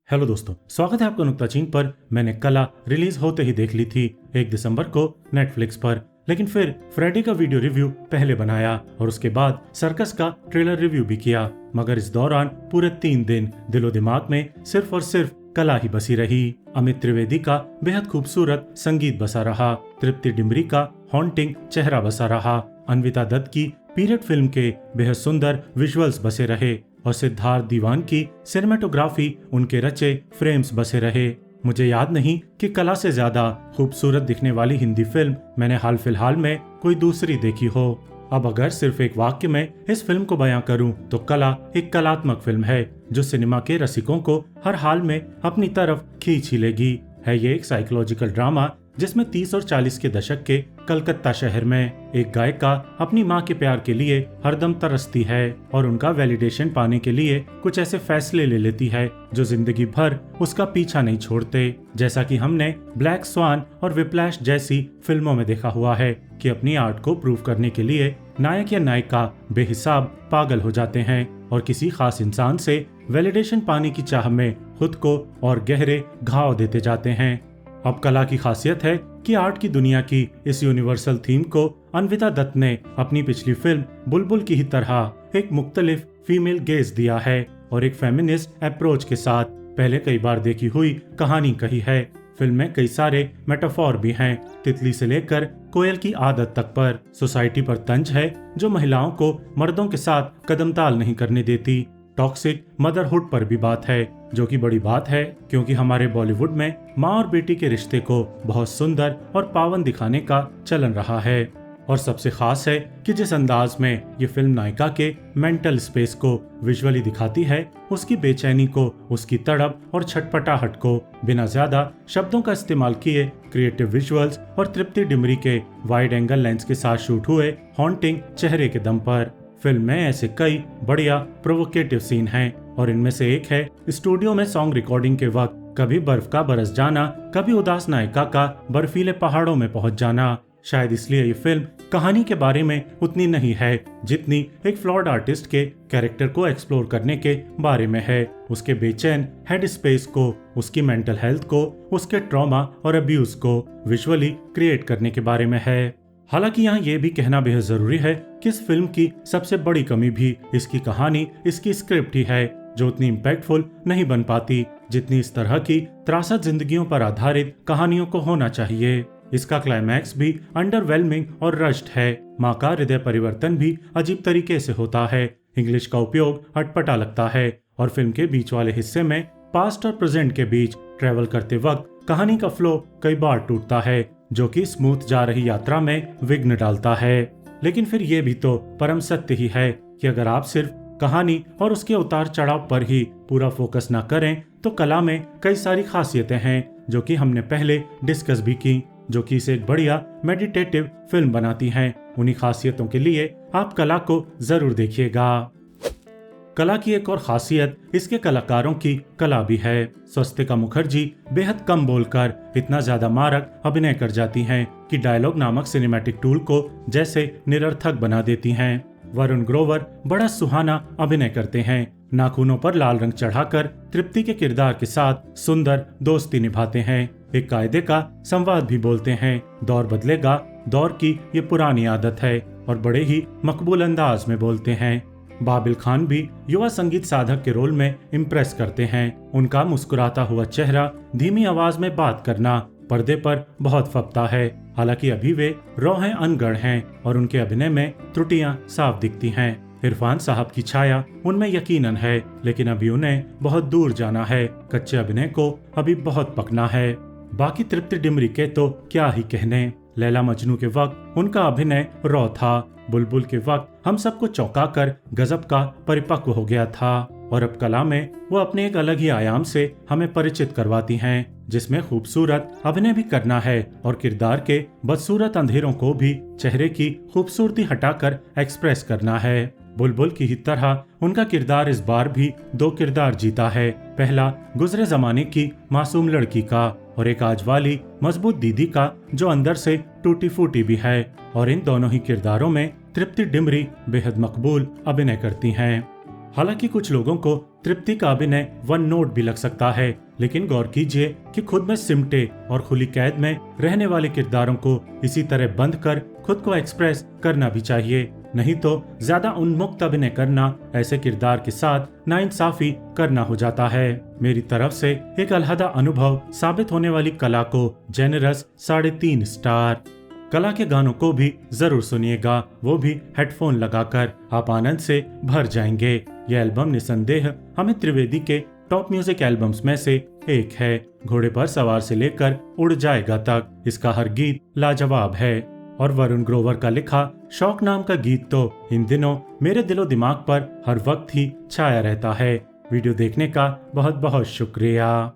Hello दोस्तों, स्वागत है आपका नुक्ताचीन पर। मैंने कला रिलीज होते ही देख ली थी 1 दिसंबर को नेटफ्लिक्स पर। लेकिन फिर फ्राइडे का वीडियो रिव्यू पहले बनाया और उसके बाद सर्कस का ट्रेलर रिव्यू भी किया। मगर इस दौरान पूरे 3 दिन दिलो दिमाग में सिर्फ और सिर्फ कला ही बसी रही। अमित त्रिवेदी का बेहद खूबसूरत संगीत बसा रहा, तृप्ति डिमरी का हॉन्टिंग चेहरा बसा रहा, अन्विता दत्त की पीरियड फिल्म के बेहद सुंदर विजुअल्स बसे रहे और सिद्धार्थ दीवान की सिनेमेटोग्राफी उनके रचे फ्रेम्स बसे रहे। मुझे याद नहीं कि कला से ज्यादा खूबसूरत दिखने वाली हिंदी फिल्म मैंने हाल फिलहाल में कोई दूसरी देखी हो। अब अगर सिर्फ एक वाक्य में इस फिल्म को बयां करूं तो कला एक कलात्मक फिल्म है जो सिनेमा के रसिकों को हर हाल में अपनी तरफ खींच ही लेगी। है ये एक साइकोलॉजिकल ड्रामा जिसमें 30 और 40 के दशक के कलकत्ता शहर में एक गायिका अपनी माँ के प्यार के लिए हरदम तरसती है और उनका वैलिडेशन पाने के लिए कुछ ऐसे फैसले ले लेती है जो जिंदगी भर उसका पीछा नहीं छोड़ते। जैसा कि हमने ब्लैक स्वान और विप्लैश जैसी फिल्मों में देखा हुआ है कि अपनी आर्ट को प्रूव करने के लिए नायक या नायिका बेहिसाब पागल हो जाते हैं और किसी खास इंसान से वैलिडेशन पाने की चाह में खुद को और गहरे घाव देते जाते हैं। अब कला की खासियत है कि आर्ट की दुनिया की इस यूनिवर्सल थीम को अन्विता दत्त ने अपनी पिछली फिल्म बुलबुल की ही तरह एक मुख्तलिफ फीमेल गेज दिया है और एक फेमिनिस्ट अप्रोच के साथ पहले कई बार देखी हुई कहानी कही है। फिल्म में कई सारे मेटाफोर भी हैं, तितली से लेकर कोयल की आदत तक पर। सोसाइटी पर तंज है जो महिलाओं को मर्दों के साथ कदमताल नहीं करने देती। टॉक्सिक मदरहुड पर भी बात है जो कि बड़ी बात है क्योंकि हमारे बॉलीवुड में माँ और बेटी के रिश्ते को बहुत सुंदर और पावन दिखाने का चलन रहा है। और सबसे खास है कि जिस अंदाज में ये फिल्म नायिका के मेंटल स्पेस को विजुअली दिखाती है, उसकी बेचैनी को, उसकी तड़प और छटपटाहट को बिना ज्यादा शब्दों का इस्तेमाल किए क्रिएटिव विजुअल्स और तृप्ति डिमरी के वाइड एंगल लेंस के साथ शूट हुए हॉन्टिंग चेहरे के दम पर। फिल्म में ऐसे कई बढ़िया प्रोवोकेटिव सीन हैं और इनमें से एक है स्टूडियो में सॉन्ग रिकॉर्डिंग के वक्त कभी बर्फ का बरस जाना, कभी उदास नायिका का बर्फीले पहाड़ों में पहुंच जाना। शायद इसलिए ये फिल्म कहानी के बारे में उतनी नहीं है जितनी एक फ्लॉड आर्टिस्ट के कैरेक्टर को एक्सप्लोर करने के बारे में है, उसके बेचैन हेड स्पेस को, उसकी मेंटल हेल्थ को, उसके ट्रॉमा और अब्यूज को विजुअली क्रिएट करने के बारे में है। हालांकि यहाँ ये भी कहना बेहद जरूरी है कि इस फिल्म की सबसे बड़ी कमी भी इसकी कहानी, इसकी स्क्रिप्ट ही है जो उतनी इम्पैक्टफुल नहीं बन पाती जितनी इस तरह की त्रासद जिंदगियों पर आधारित कहानियों को होना चाहिए। इसका क्लाइमैक्स भी अंडरवेलमिंग और रश्ड है। माँ का हृदय परिवर्तन भी अजीब तरीके से होता है। इंग्लिश का उपयोग अटपटा लगता है और फिल्म के बीच वाले हिस्से में पास्ट और प्रेजेंट के बीच ट्रेवल करते वक्त कहानी का फ्लो कई बार टूटता है जो कि स्मूथ जा रही यात्रा में विघ्न डालता है। लेकिन फिर ये भी तो परम सत्य ही है कि अगर आप सिर्फ कहानी और उसके उतार चढ़ाव पर ही पूरा फोकस ना करें तो कला में कई सारी खासियतें हैं जो कि हमने पहले डिस्कस भी की, जो कि इसे एक बढ़िया मेडिटेटिव फिल्म बनाती हैं। उन्हीं खासियतों के लिए आप कला को जरूर देखिएगा। कला की एक और खासियत इसके कलाकारों की कला भी है। स्वस्तिका मुखर्जी बेहद कम बोलकर इतना ज्यादा मारक अभिनय कर जाती हैं कि डायलॉग नामक सिनेमैटिक टूल को जैसे निरर्थक बना देती हैं। वरुण ग्रोवर बड़ा सुहाना अभिनय करते हैं, नाखूनों पर लाल रंग चढ़ाकर तृप्ति के किरदार के साथ सुंदर दोस्ती निभाते हैं, एक कायदे का संवाद भी बोलते हैं। दौर बदलेगा, दौर की ये पुरानी आदत है और बड़े ही मकबूल अंदाज में बोलते हैं। बाबिल खान भी युवा संगीत साधक के रोल में इम्प्रेस करते हैं। उनका मुस्कुराता हुआ चेहरा, धीमी आवाज में बात करना पर्दे पर बहुत फबता है। हालांकि अभी वे रॉ हैं, अनगढ़ हैं और उनके अभिनय में त्रुटियां साफ दिखती हैं। इरफान साहब की छाया उनमें यकीनन है, लेकिन अभी उन्हें बहुत दूर जाना है। कच्चे अभिनय को अभी बहुत पकना है। बाकी तृप्ति डिमरी के तो क्या ही कहने। लैला मजनू के वक्त उनका अभिनय रॉ था, बुलबुल के वक्त हम सबको चौंका कर गजब का परिपक्व हो गया था और अब कला में वो अपने एक अलग ही आयाम से हमें परिचित करवाती हैं, जिसमें खूबसूरत अभिनय भी करना है और किरदार के बदसूरत अंधेरों को भी चेहरे की खूबसूरती हटाकर एक्सप्रेस करना है। बुलबुल की ही तरह उनका किरदार इस बार भी 2 किरदार जीता है। पहला गुजरे जमाने की मासूम लड़की का और एक आज वाली मजबूत दीदी का जो अंदर से टूटी फूटी भी है। और इन दोनों ही किरदारों में तृप्ति डिमरी बेहद मकबूल अभिनय करती हैं। हालांकि कुछ लोगों को तृप्ति का अभिनय वन नोट भी लग सकता है, लेकिन गौर कीजिए कि खुद में सिमटे और खुली कैद में रहने वाले किरदारों को इसी तरह बंद कर खुद को एक्सप्रेस करना भी चाहिए। नहीं तो ज्यादा उन्मुक्त अभिनय करना ऐसे किरदार के साथ नाइंसाफी करना हो जाता है। मेरी तरफ से एक अलहदा अनुभव साबित होने वाली कला को जेनरस 3.5 स्टार। कला के गानों को भी जरूर सुनिएगा, वो भी हेडफोन लगाकर, आप आनंद से भर जाएंगे। यह एल्बम निसंदेह अमित त्रिवेदी के टॉप म्यूजिक एल्बम्स में से एक है। घोड़े पर सवार से लेकर उड़ जाएगा तक इसका हर गीत लाजवाब है। और वरुण ग्रोवर का लिखा शौक नाम का गीत तो इन दिनों मेरे दिलो दिमाग पर हर वक्त ही छाया रहता है। वीडियो देखने का बहुत बहुत शुक्रिया।